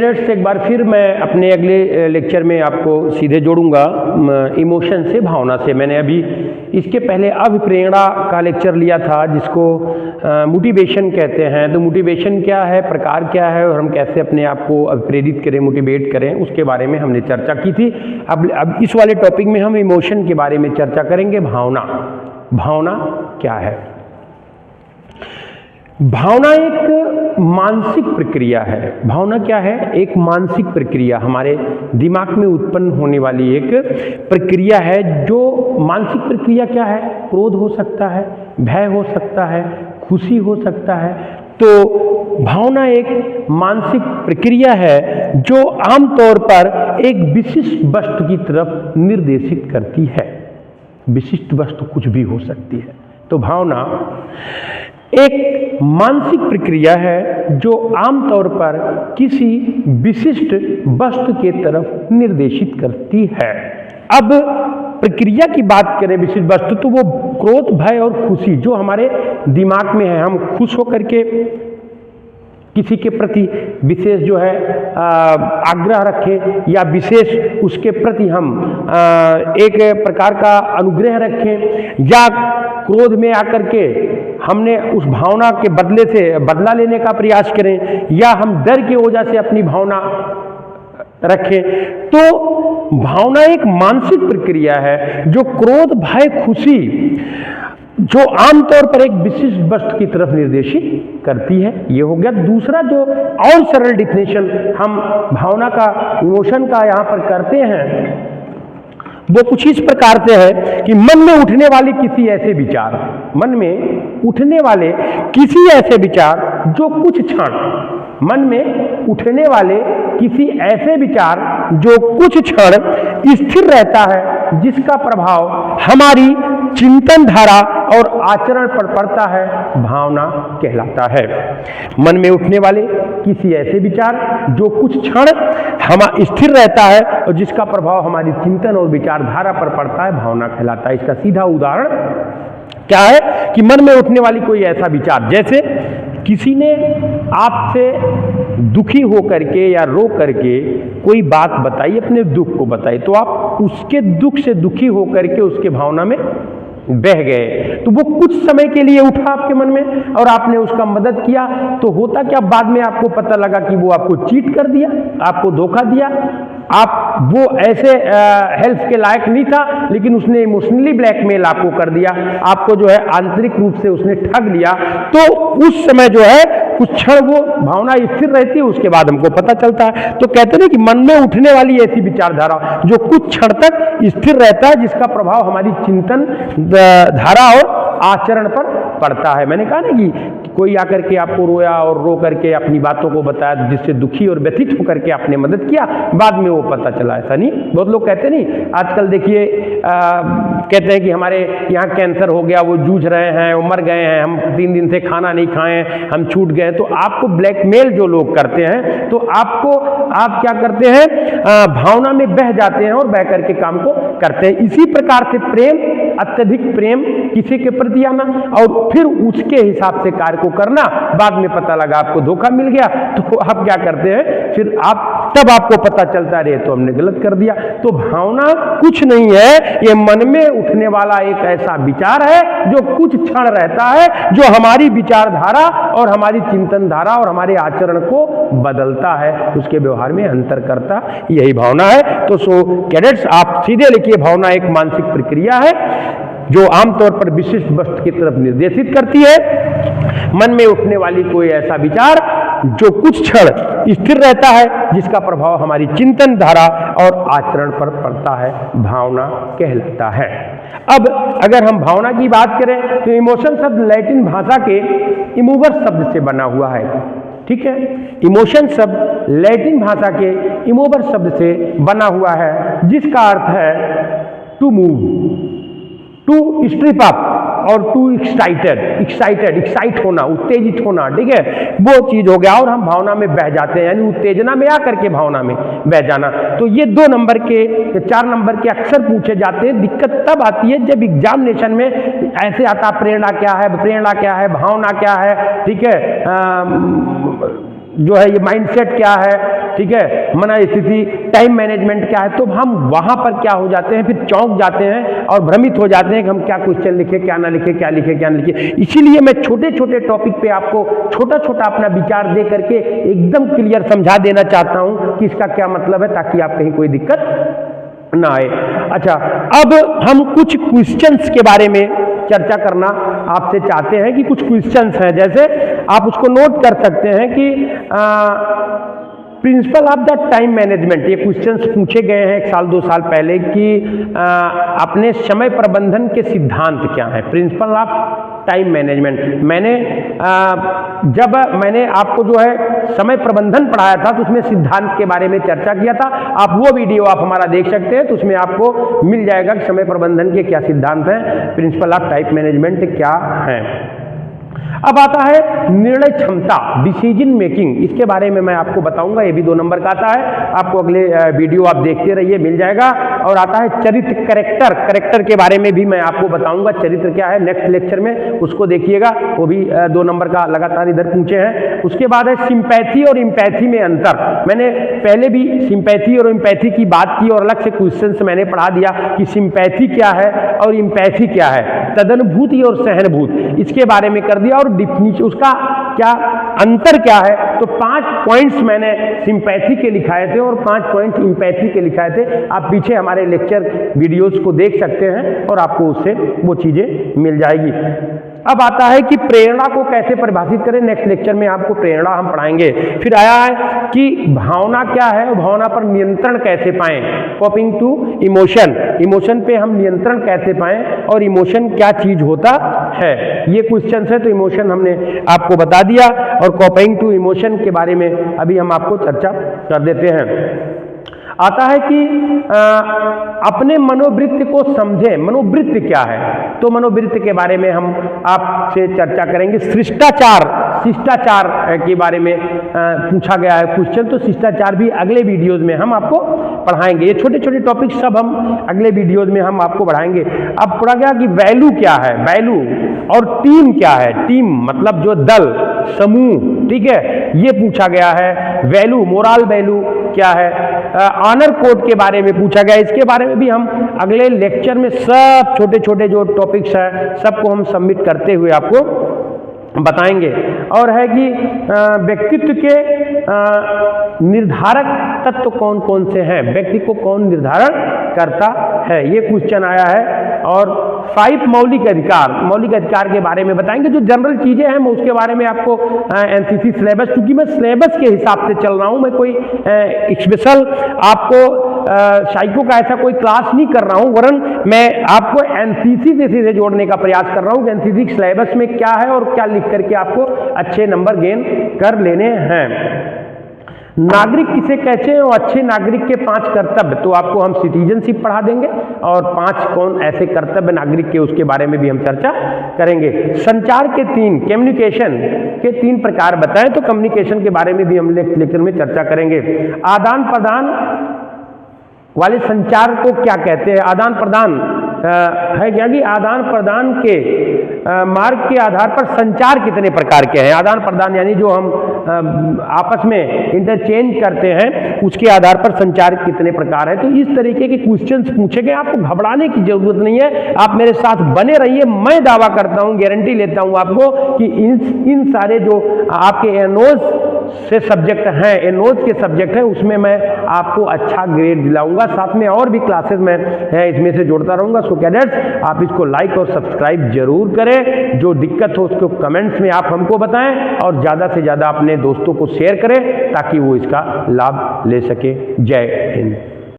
Cadets, एक बार फिर मैं अपने अगले लेक्चर में आपको सीधे जोड़ूंगा इमोशन से, भावना से। मैंने अभी इसके पहले अभिप्रेरणा का लेक्चर लिया था, जिसको मोटिवेशन कहते हैं। तो मोटिवेशन क्या है, प्रकार क्या है, और हम कैसे अपने आप को अभिप्रेरित करें, मोटिवेट करें, उसके बारे में हमने चर्चा की थी। अब इस वाले टॉपिक में हम इमोशन के बारे में चर्चा करेंगे। भावना क्या है? भावना एक मानसिक प्रक्रिया है। भावना क्या है? एक मानसिक प्रक्रिया, हमारे दिमाग में उत्पन्न होने वाली एक प्रक्रिया है। जो मानसिक प्रक्रिया क्या है? क्रोध हो सकता है, भय हो सकता है, खुशी हो सकता है। तो भावना एक मानसिक प्रक्रिया है जो आमतौर पर एक विशिष्ट वस्तु की तरफ निर्देशित करती है। विशिष्ट वस्तु कुछ भी हो सकती है। तो भावना एक मानसिक प्रक्रिया है जो आमतौर पर किसी विशिष्ट वस्तु के तरफ निर्देशित करती है। अब प्रक्रिया की बात करें विशिष्ट वस्तु, तो वो क्रोध, भय और खुशी जो हमारे दिमाग में है। हम खुश होकर के किसी के प्रति विशेष जो है आग्रह रखें, या विशेष उसके प्रति हम एक प्रकार का अनुग्रह रखें, या क्रोध में आकर के हमने उस भावना के बदले से बदला लेने का प्रयास करें, या हम डर की वजह से अपनी भावना रखें। तो भावना एक मानसिक प्रक्रिया है जो क्रोध, भय, खुशी जो आमतौर पर एक विशिष्ट वस्तु की तरफ निर्देशित करती है। ये हो गया। दूसरा जो और सरल डिफिनेशन हम भावना का, इमोशन का यहां पर करते हैं, वो कुछ इस प्रकार से है कि मन में उठने वाले किसी ऐसे विचार, मन में उठने वाले किसी ऐसे विचार जो कुछ क्षण, मन में उठने वाले किसी ऐसे विचार जो कुछ क्षण स्थिर रहता है, जिसका प्रभाव हमारी चिंतन धारा और आचरण पर पड़ता है, भावना कहलाता है। मन में उठने वाले किसी ऐसे विचार जो कुछ क्षण स्थिर रहता है और जिसका प्रभाव हमारी चिंतन और विचारधारा पर पड़ता है, भावना कहलाता है। इसका सीधा उदाहरण क्या है कि मन में उठने वाली कोई ऐसा विचार, जैसे किसी ने आपसे दुखी होकर के या रो करके कोई बात बताई, अपने दुख को बताई, तो आप उसके दुख से दुखी होकर के उसके भावना में बह गए। तो वो कुछ समय के लिए उठा आपके मन में और आपने उसका मदद किया। तो होता क्या, बाद में आपको पता लगा कि वो आपको चीट कर दिया, आपको धोखा दिया, आप वो ऐसे हेल्प के लायक नहीं था, लेकिन उसने इमोशनली ब्लैकमेल आपको कर दिया, आपको जो है आंतरिक रूप से उसने ठग लिया। तो उस समय जो है कुछ क्षण वो भावना स्थिर रहती है, उसके बाद हमको पता चलता है। तो कहते हैं कि मन में उठने वाली ऐसी विचारधारा जो कुछ क्षण तक स्थिर रहता है, जिसका प्रभाव हमारी चिंतन धारा और आचरण पर पड़ता है। मैंने कहा ना कि कोई आकर के आपको रोया और रो करके अपनी बातों को बताया, जिससे दुखी और व्यथित होकर के आपने मदद किया, बाद में वो पता चला। ऐसा नहीं, बहुत लोग कहते नहीं, आजकल देखिए कहते हैं कि हमारे यहाँ कैंसर हो गया, वो जूझ रहे हैं, वो मर गए हैं, हम 3 दिन से खाना नहीं खाएं, हम छूट गए। तो आपको ब्लैकमेल जो लोग करते हैं, तो आप क्या करते हैं, भावना में बह जाते हैं और बह करके काम को करते हैं। इसी प्रकार से प्रेम, अत्यधिक प्रेम किसी के प्रति आना और फिर उसके हिसाब से कार्य को करना, बाद में पता लगा आपको धोखा मिल गया, तो आप क्या करते हैं, फिर तब आपको पता चलता रहे तो हमने गलत कर दिया। तो भावना कुछ नहीं है, ये मन में उठने वाला एक ऐसा विचार है जो कुछ क्षण रहता है, जो हमारी विचारधारा और हमारी चिंतन धारा और हमारे आचरण को बदलता है, उसके व्यवहार में अंतर करता, यही भावना है। तो कैडेट्स, आप सीधे लिखिए, भावना एक मानसिक प्रक्रिया है जो आमतौर पर विशिष्ट वस्तु की तरफ निर्देशित करती है। मन में उठने वाली कोई ऐसा विचार जो कुछ क्षण स्थिर रहता है, जिसका प्रभाव हमारी चिंतन धारा और आचरण पर पड़ता है, भावना कहलाता है। अब अगर हम भावना की बात करें तो इमोशन शब्द लैटिन भाषा के इमूवर शब्द से बना हुआ है। ठीक है, इमोशन शब्द लैटिन भाषा के इमूवर शब्द से बना हुआ है, जिसका अर्थ है to move, to strip up और टू एक्साइट होना, उत्तेजित होना। ठीक है, वो चीज हो गया। और हम भावना में बह जाते हैं, यानी उत्तेजना में आकर के भावना में बह जाना। तो ये 2 नंबर के, 4 नंबर के अक्सर पूछे जाते हैं। दिक्कत तब आती है जब एग्जामिनेशन में ऐसे आता, प्रेरणा क्या है, भावना क्या है, ठीक है, जो है ये माइंडसेट क्या है, ठीक है, मना स्थिति, टाइम मैनेजमेंट क्या है, तो हम वहां पर क्या हो जाते हैं, फिर चौंक जाते हैं और भ्रमित हो जाते हैं कि हम क्या क्वेश्चन लिखे, क्या ना लिखे, क्या लिखे, क्या ना लिखे। इसीलिए मैं छोटे छोटे टॉपिक पे आपको छोटा छोटा अपना विचार दे करके एकदम क्लियर समझा देना चाहता हूं कि इसका क्या मतलब है, ताकि आप कहीं कोई दिक्कत ना आए। अच्छा, अब हम कुछ क्वेश्चंस के बारे में चर्चा करना आपसे चाहते हैं कि कुछ क्वेश्चंस हैं, जैसे आप उसको नोट कर सकते हैं कि principle of the time management, ये क्वेश्चंस पूछे गए हैं 1 साल 2 साल पहले कि अपने समय प्रबंधन के सिद्धांत क्या हैं, प्रिंसिपल ऑफ टाइम मैनेजमेंट। जब मैंने आपको जो है समय प्रबंधन पढ़ाया था तो उसमें सिद्धांत के बारे में चर्चा किया था, आप वो वीडियो आप हमारा देख सकते हैं, तो उसमें आपको मिल जाएगा कि समय प्रबंधन के क्या सिद्धांत हैं, प्रिंसिपल ऑफ टाइम मैनेजमेंट क्या है। अब आता है निर्णय क्षमता, डिसीजन मेकिंग, इसके बारे में मैं आपको बताऊंगा, ये भी 2 नंबर का आता है, आपको अगले वीडियो आप देखते रहिए, मिल जाएगा। और आता है चरित्र, कैरेक्टर, कैरेक्टर के बारे में भी मैं आपको बताऊंगा, चरित्र क्या है, नेक्स्ट लेक्चर में उसको देखिएगा, वो भी 2 नंबर का लगातार इधर पूछे हैं। उसके बाद है सिंपैथी और इम्पैथी में अंतर, मैंने पहले भी सिंपैथी और इम्पैथी की बात की और अलग से क्वेश्चन मैंने पढ़ा दिया कि सिंपैथी क्या है और इम्पैथी क्या है, तदनुभूति और सहानुभूति, इसके बारे में कर दिया। और डिफिनिशन, उसका क्या अंतर क्या है, तो 5 पॉइंट्स मैंने सिंपैथी के लिखाए थे और 5 पॉइंट इम्पैथी के लिखाए थे। आप पीछे हमारे लेक्चर वीडियोस को देख सकते हैं और आपको उससे वो चीजें मिल जाएगी। अब आता है कि प्रेरणा को कैसे परिभाषित करें, नेक्स्ट लेक्चर में आपको प्रेरणा हम पढ़ाएंगे। फिर आया है कि भावना क्या है, भावना पर नियंत्रण कैसे पाएं, कोपिंग टू इमोशन, इमोशन पे हम नियंत्रण कैसे पाएं और इमोशन क्या चीज होता है, ये क्वेश्चन है। तो इमोशन हमने आपको बता दिया और कोपिंग टू इमोशन के बारे में अभी हम आपको चर्चा कर देते हैं। आता है कि अपने मनोवृत्ति को समझें, मनोवृत्ति क्या है, तो मनोवृत्ति के बारे में हम आपसे चर्चा करेंगे। शिष्टाचार, शिष्टाचार के बारे में पूछा गया है क्वेश्चन, तो शिष्टाचार भी अगले वीडियोज में हम आपको पढ़ाएंगे। ये छोटे छोटे टॉपिक सब हम अगले वीडियोज में हम आपको बढ़ाएंगे। अब पढ़ा गया कि वैल्यू क्या है, वैल्यू, और टीम क्या है, टीम मतलब जो दल, समूह, ठीक है, ये पूछा गया है। वैल्यू, मोरल वैल्यू क्या है, ऑनर कोड के बारे में पूछा गया, इसके बारे में भी हम अगले लेक्चर में सब छोटे छोटे जो टॉपिक्स हैं सबको हम सबमिट करते हुए आपको बताएंगे। और है कि व्यक्तित्व के निर्धारक तत्व कौन कौन से हैं, व्यक्ति को कौन निर्धारण करता है, ये क्वेश्चन आया है। और 5 मौलिक अधिकार, मौलिक अधिकार के बारे में बताएंगे, जो जनरल चीजें हैं मैं उसके बारे में आपको एनसीसी सिलेबस, क्योंकि मैं सिलेबस के हिसाब से चल रहा हूं, मैं कोई स्पेशल आपको साइको का ऐसा कोई क्लास नहीं कर रहा हूं, वरन मैं आपको एनसीसी से सीधे जोड़ने का प्रयास कर रहा हूं कि एनसीसी सिलेबस में क्या है और क्या लिख करके आपको अच्छे नंबर गेन कर लेने हैं। नागरिक किसे कहते हैं और अच्छे नागरिक के 5 कर्तव्य, तो आपको हम सिटीजनशिप पढ़ा देंगे और 5 कौन ऐसे कर्तव्य नागरिक के, उसके बारे में भी हम चर्चा करेंगे। संचार के 3, कम्युनिकेशन के 3 प्रकार बताएं, तो कम्युनिकेशन के बारे में भी हम लेक्चर में चर्चा करेंगे। आदान प्रदान वाले संचार को क्या कहते हैं, आदान प्रदान है क्या कि आदान प्रदान के मार्ग के आधार पर संचार कितने प्रकार के हैं, आदान प्रदान यानी जो हम आपस में इंटरचेंज करते हैं उसके आधार पर संचार कितने प्रकार है। तो इस तरीके के क्वेश्चंस पूछे गए, आपको घबराने की जरूरत नहीं है, आप मेरे साथ बने रहिए। मैं दावा करता हूं, गारंटी लेता हूं आपको कि इन सारे जो आपके एनोज से सब्जेक्ट हैं, एनोज के सब्जेक्ट हैं, उसमें मैं आपको अच्छा ग्रेड दिलाऊंगा। साथ में और भी क्लासेस में इसमें से जोड़ता रहूंगा। सो कैडेट्स, आप इसको लाइक और सब्सक्राइब जरूर करें, जो दिक्कत हो उसको कमेंट्स में आप हमको बताएं और ज़्यादा से ज़्यादा अपने दोस्तों को शेयर करें ताकि वो इसका लाभ ले सके। जय हिंद।